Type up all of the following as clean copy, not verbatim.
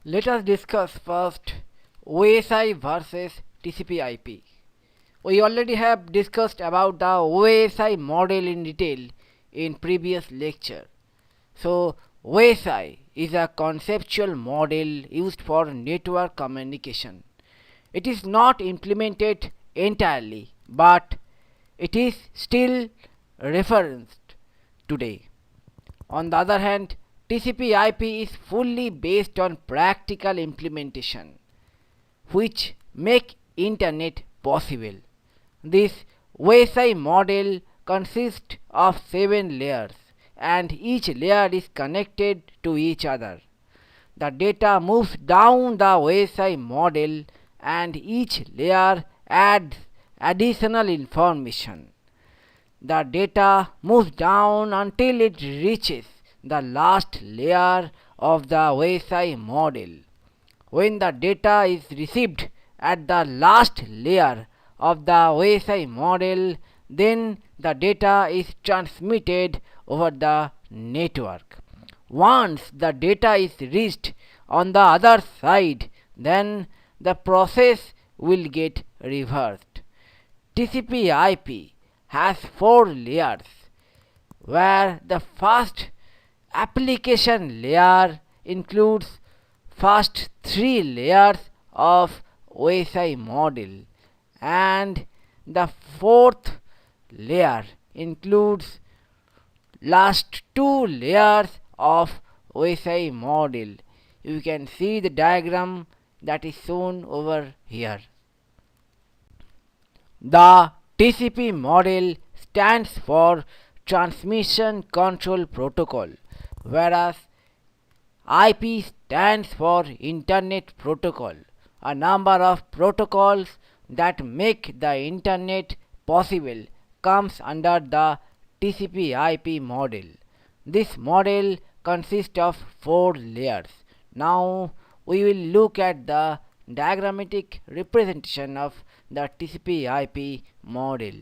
Let us discuss first OSI versus TCP/IP. We already have discussed about the OSI model in detail in previous lecture. So OSI is a conceptual model used for network communication. It is not implemented entirely, but it is still referenced today. On the other hand, TCP/IP is fully based on practical implementation, which make internet possible. This OSI model consists of 7 layers, and each layer is connected to each other. The data moves down the OSI model, and each layer adds additional information. The data moves down until it reaches the last layer of the OSI model. When the data is received at the last layer of the OSI model, then the data is transmitted over the network. Once the data is reached on the other side, then the process will get reversed. TCP/IP has 4 layers, where the first application layer includes first 3 layers of OSI model, and the fourth layer includes last 2 layers of OSI model. You can see the diagram that is shown over here. The TCP model stands for Transmission Control Protocol, whereas IP stands for Internet Protocol, a number of protocols that make the Internet possible comes under the TCP/IP model. This model consists of 4 layers. Now we will look at the diagrammatic representation of the TCP/IP model.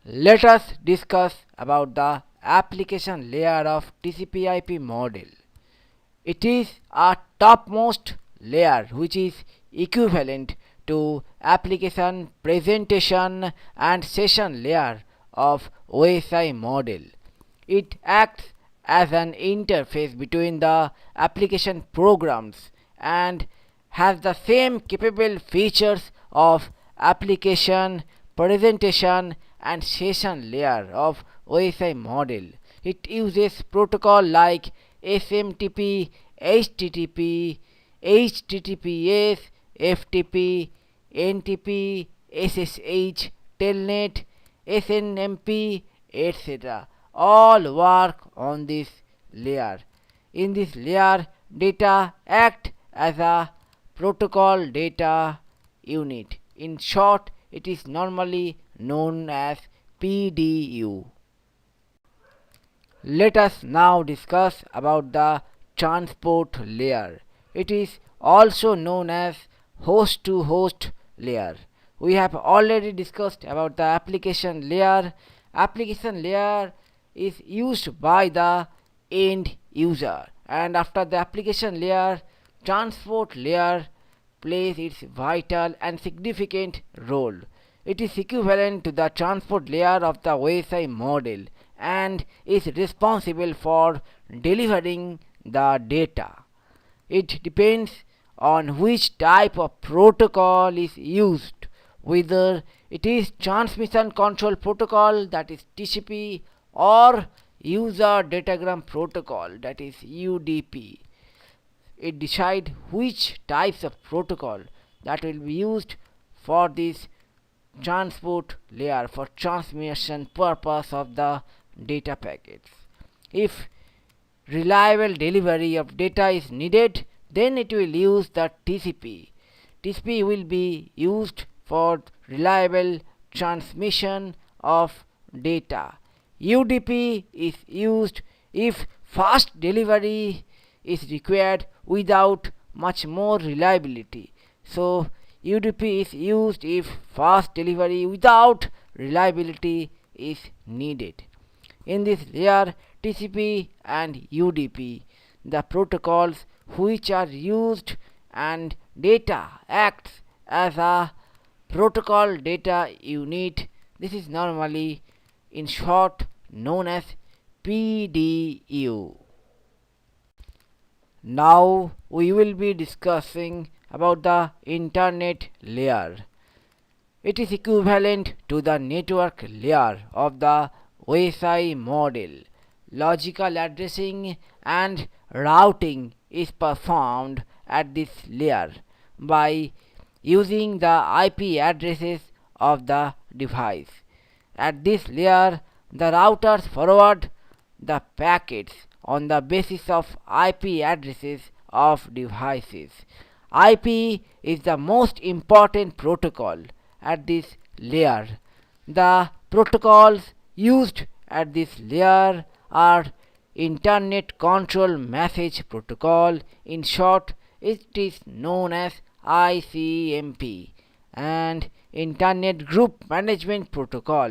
Let us discuss about the application layer of TCP/IP model. It is a topmost layer which is equivalent to application, presentation and session layer of OSI model. It acts as an interface between the application programs and has the same capable features of application, presentation and session layer of OSI model. It uses protocol like SMTP, HTTP, HTTPS, FTP, NTP, SSH, Telnet, SNMP, etc. all work on this layer. In this layer, data act as a protocol data unit. In short, it is normally known as PDU. Let us now discuss about the transport layer. It is also known as host to host layer. We have already discussed about the application layer. Application layer is used by the end user, and after the application layer, transport layer plays its vital and significant role. It is equivalent to the transport layer of the OSI model and is responsible for delivering the data. It depends on which type of protocol is used, whether it is transmission control protocol, that is TCP, or user datagram protocol, that is UDP. It decides which types of protocol that will be used for this transport layer for transmission purpose of the data packets. If reliable delivery of data is needed, then it will use the TCP. TCP will be used for reliable transmission of data. UDP is used if fast delivery is required without much more reliability. So UDP is used if fast delivery without reliability is needed. In this layer, TCP and UDP, the protocols which are used, and data acts as a protocol data unit. This is normally in short known as PDU. Now we will be discussing about the internet layer. It is equivalent to the network layer of the OSI model. Logical addressing and routing is performed at this layer by using the IP addresses of the device. At this layer, the routers forward the packets on the basis of IP addresses of devices. IP is the most important protocol at this layer. The protocols used at this layer are Internet Control Message Protocol. In short, it is known as ICMP, and Internet Group Management Protocol.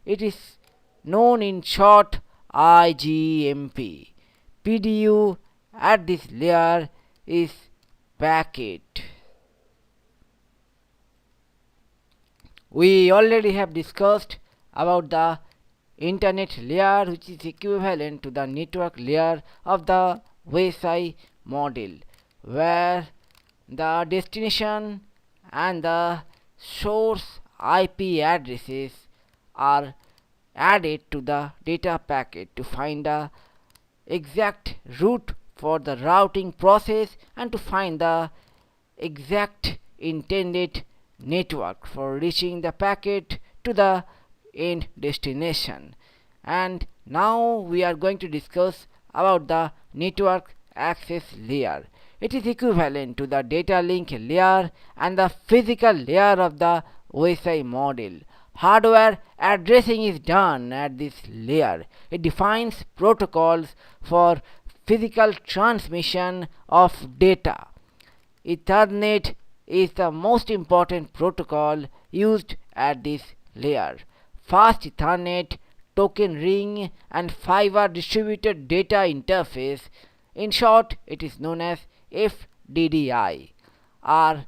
It is known in short IGMP. PDU at this layer is packet. We already have discussed about the internet layer, which is equivalent to the network layer of the OSI model, where the destination and the source IP addresses are added to the data packet to find the exact route for the routing process and to find the exact intended network for reaching the packet to the end destination. And now we are going to discuss about the network access layer. It is equivalent to the data link layer and the physical layer of the OSI model. Hardware addressing is done at this layer. It defines protocols for physical transmission of data. Ethernet is the most important protocol used at this layer. Fast Ethernet, token ring, and fiber distributed data interface, in short it is known as FDDI, are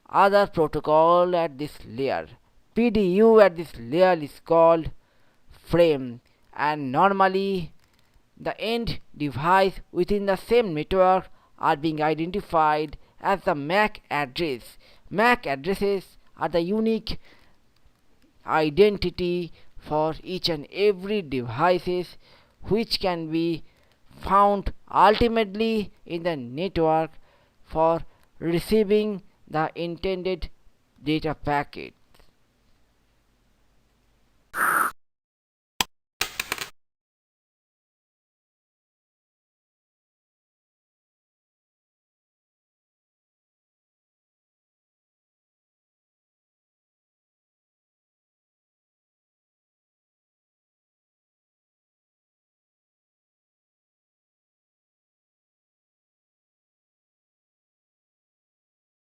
other protocol at this layer. PDU at this layer is called frame, and normally the end device within the same network are being identified as the MAC address. MAC addresses are the unique identity for each and every devices, which can be found ultimately in the network for receiving the intended data packet.